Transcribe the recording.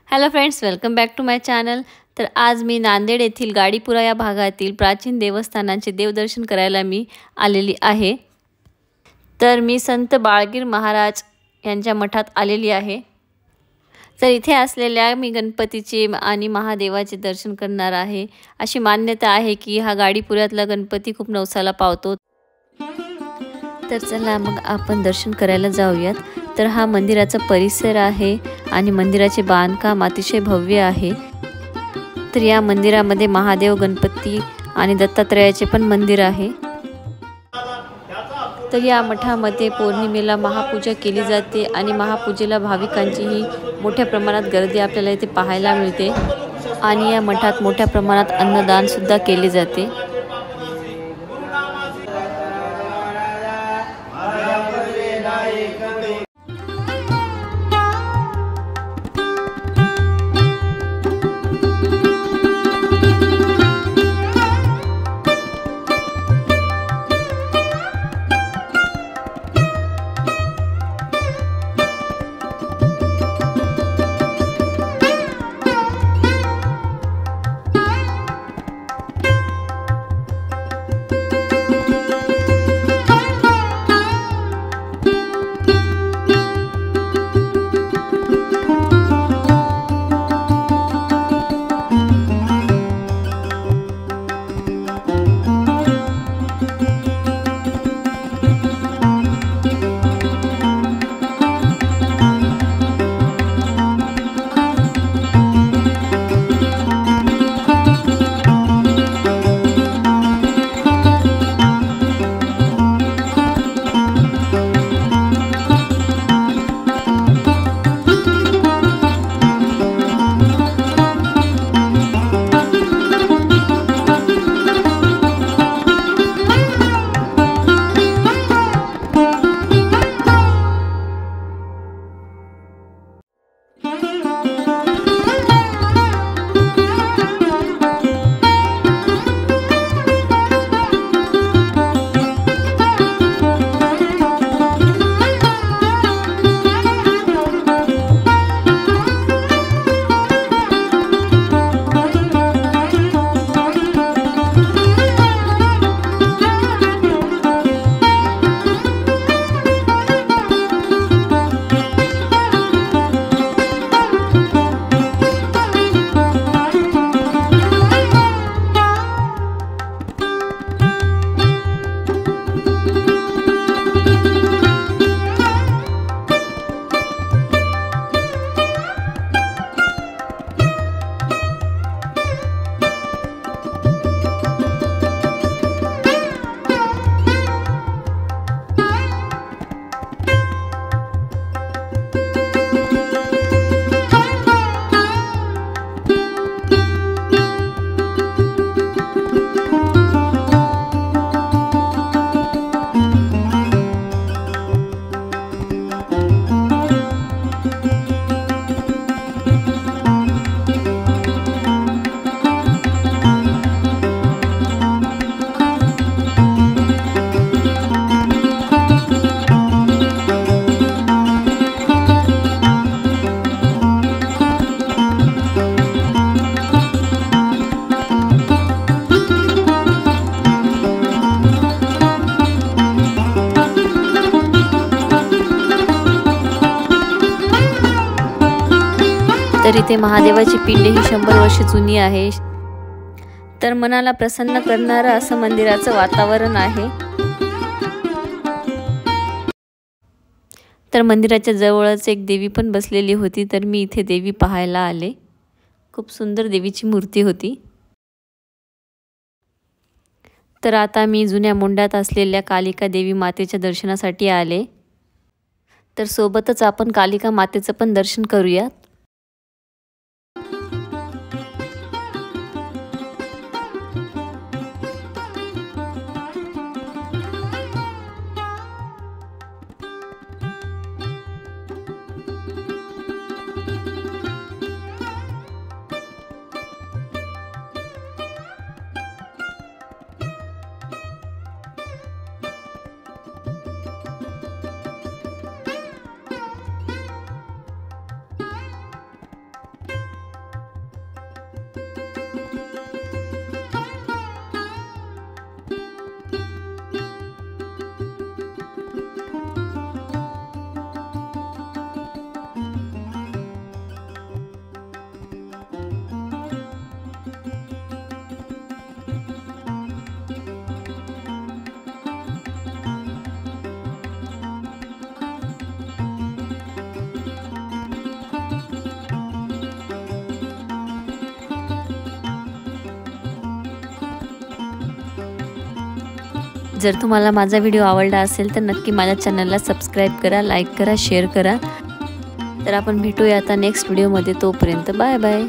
Hello friends, welcome back to my channel. तर आज मी नांदेड येथील गाडीपुरा या भागातील प्राचीन देवस्थानांचे देवदर्शन करायला मी आलेली आहे। तर मी संत बाळगीर महाराज यांच्या मठात आलेली आहे। तर इथे असलेल्या मी गणपतीचे आणि महादेवाचे दर्शन करणार आहे। अशी मान्यता आहे की हा गाडीपुऱ्यातला गणपती खूप नवसाला पावतो। तर चला मग आपण दर्शन करायला जाऊयात। तर हा मंदिराचा परिसर आहे आणि मंदिराचे बांधकाम अतिशय भव्य आहे। तर या मंदिरामध्ये महादेव, गणपती आणि दत्तात्रयाचे पण मंदिर आहे। तर या मठामध्ये पौर्णिमेला महापूजा केली जाते आणि महापूजेला भाविकांचीही मोठ्या प्रमाणात गर्दी आपल्याला इथे पाहायला मिळते आणि या मठात मोठ्या प्रमाणात अन्नदान सुद्धा केले जाते। तर इथे महादेवाची पिंड ही 100 वर्ष जुनी आहे। तर मनाला प्रसन्न करणारं असं मंदिराचं वातावरण आहे। तर मंदिराच्या जवळच एक देवी पण बसलेली होती। तर मी इथे देवी पाहायला आले। खूप सुंदर देवीची मूर्ती होती। तर आता मी जुन्या मोंढ्यात असलेल्या कालिका देवी मातेच्या दर्शनासाठी आले। तर सोबतच आपण कालिका मातेचं पण दर्शन करूया। जर तुम्हाला माझा व्हिडिओ आवडला असेल तर नक्की माझ्या चॅनलला सबस्क्राईब करा, लाईक करा, शेअर करा. तर आपण भेटूया आता नेक्स्ट व्हिडिओमध्ये. तोपर्यंत बाय बाय.